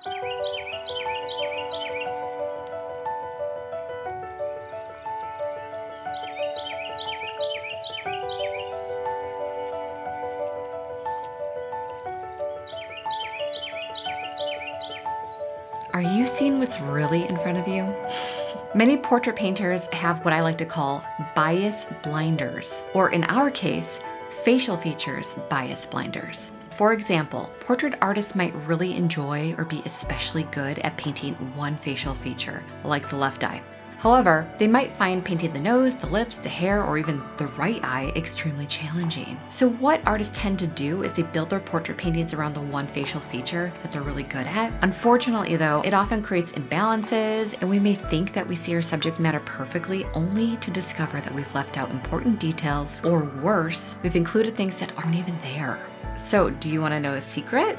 Are you seeing what's really in front of you? Many portrait painters have what I like to call bias blinders, or in our case, facial features bias blinders. For example, portrait artists might really enjoy or be especially good at painting one facial feature, like the left eye. However, they might find painting the nose, the lips, the hair, or even the right eye extremely challenging. So what artists tend to do is they build their portrait paintings around the one facial feature that they're really good at. Unfortunately though, it often creates imbalances, and we may think that we see our subject matter perfectly, only to discover that we've left out important details, or worse, we've included things that aren't even there. So do you want to know a secret?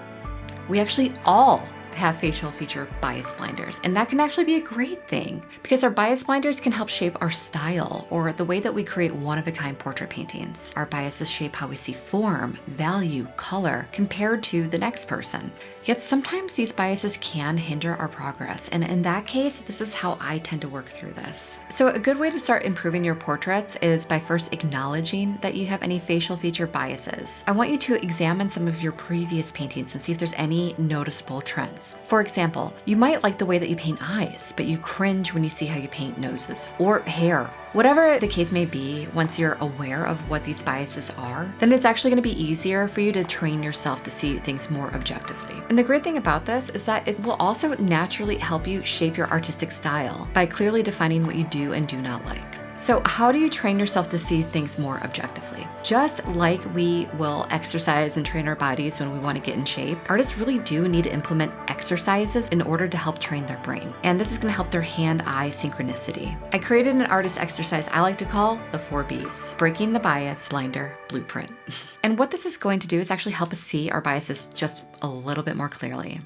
We actually all have facial feature bias blinders, and that can actually be a great thing because our bias blinders can help shape our style or the way that we create one-of-a-kind portrait paintings. Our biases shape how we see form, value, color compared to the next person. Yet sometimes these biases can hinder our progress, and in that case, this is how I tend to work through this. So a good way to start improving your portraits is by first acknowledging that you have any facial feature biases. I want you to examine some of your previous paintings and see if there's any noticeable trends. For example, you might like the way that you paint eyes, but you cringe when you see how you paint noses or hair. Whatever the case may be, once you're aware of what these biases are, then it's actually going to be easier for you to train yourself to see things more objectively. And the great thing about this is that it will also naturally help you shape your artistic style by clearly defining what you do and do not like. So how do you train yourself to see things more objectively? Just like we will exercise and train our bodies when we want to get in shape, artists really do need to implement exercises in order to help train their brain. And this is going to help their hand-eye synchronicity. I created an artist exercise I like to call the 4 Bs: breaking the bias, blinder, blueprint. And what this is going to do is actually help us see our biases just a little bit more clearly.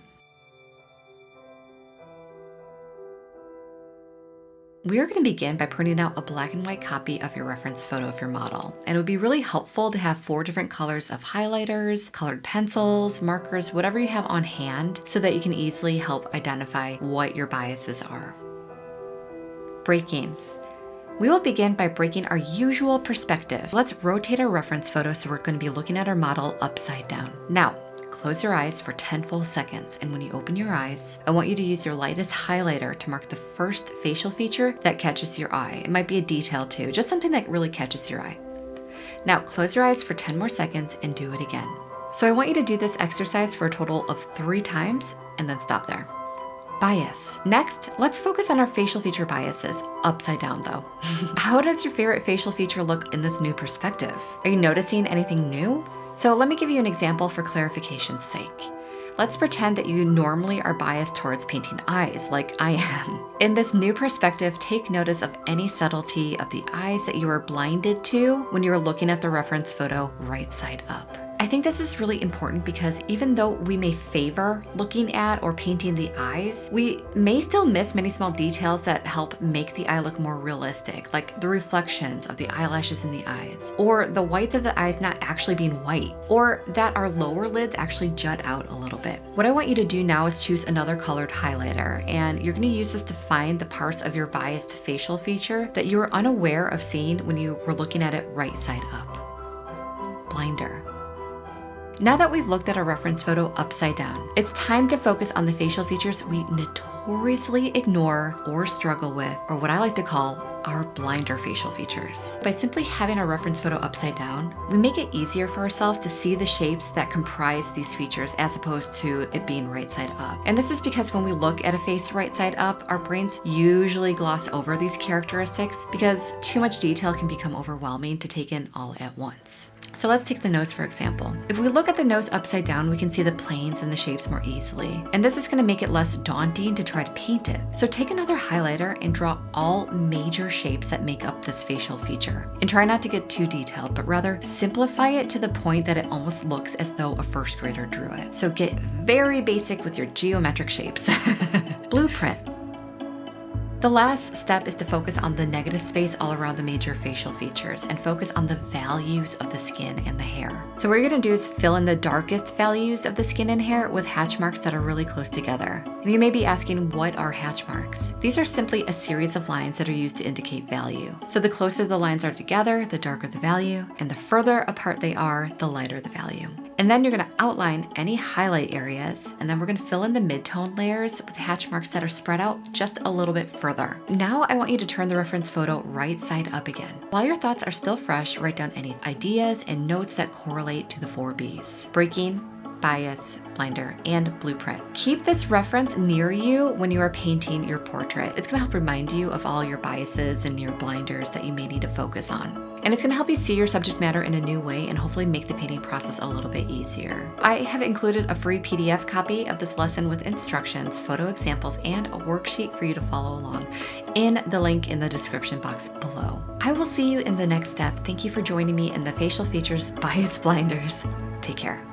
We are going to begin by printing out a black and white copy of your reference photo of your model. And it would be really helpful to have 4 different colors of highlighters, colored pencils, markers, whatever you have on hand, so that you can easily help identify what your biases are. Breaking. We will begin by breaking our usual perspective. Let's rotate our reference photo so we're going to be looking at our model upside down. Now, close your eyes for 10 full seconds, and when you open your eyes, I want you to use your lightest highlighter to mark the first facial feature that catches your eye. It might be a detail too, just something that really catches your eye. Now close your eyes for 10 more seconds and do it again. So I want you to do this exercise for a total of 3 times and then stop there. Bias. Next, let's focus on our facial feature biases, upside down though. How does your favorite facial feature look in this new perspective? Are you noticing anything new? So let me give you an example for clarification's sake. Let's pretend that you normally are biased towards painting eyes, like I am. In this new perspective, take notice of any subtlety of the eyes that you are blinded to when you are looking at the reference photo right side up. I think this is really important because even though we may favor looking at or painting the eyes, we may still miss many small details that help make the eye look more realistic, like the reflections of the eyelashes in the eyes, or the whites of the eyes not actually being white, or that our lower lids actually jut out a little bit. What I want you to do now is choose another colored highlighter, and you're going to use this to find the parts of your biased facial feature that you were unaware of seeing when you were looking at it right side up. Blinder. Now that we've looked at our reference photo upside down, it's time to focus on the facial features we notoriously ignore or struggle with, or what I like to call our blinder facial features. By simply having our reference photo upside down, we make it easier for ourselves to see the shapes that comprise these features as opposed to it being right side up. And this is because when we look at a face right side up, our brains usually gloss over these characteristics because too much detail can become overwhelming to take in all at once. So let's take the nose for example. If we look at the nose upside down, we can see the planes and the shapes more easily. And this is going to make it less daunting to try to paint it. So take another highlighter and draw all major shapes that make up this facial feature. And try not to get too detailed, but rather simplify it to the point that it almost looks as though a first grader drew it. So get very basic with your geometric shapes. Blueprint. The last step is to focus on the negative space all around the major facial features and focus on the values of the skin and the hair. So what you're gonna do is fill in the darkest values of the skin and hair with hatch marks that are really close together. And you may be asking, what are hatch marks? These are simply a series of lines that are used to indicate value. So the closer the lines are together, the darker the value, and the further apart they are, the lighter the value. And then you're gonna outline any highlight areas, and then we're gonna fill in the mid-tone layers with hatch marks that are spread out just a little bit further. Now I want you to turn the reference photo right side up again. While your thoughts are still fresh, write down any ideas and notes that correlate to the 4 Bs: breaking, bias, blinder, and blueprint. Keep this reference near you when you are painting your portrait. It's gonna help remind you of all your biases and your blinders that you may need to focus on. And it's gonna help you see your subject matter in a new way and hopefully make the painting process a little bit easier. I have included a free PDF copy of this lesson with instructions, photo examples, and a worksheet for you to follow along in the link in the description box below. I will see you in the next step. Thank you for joining me in the Facial Features Bias Blinders. Take care.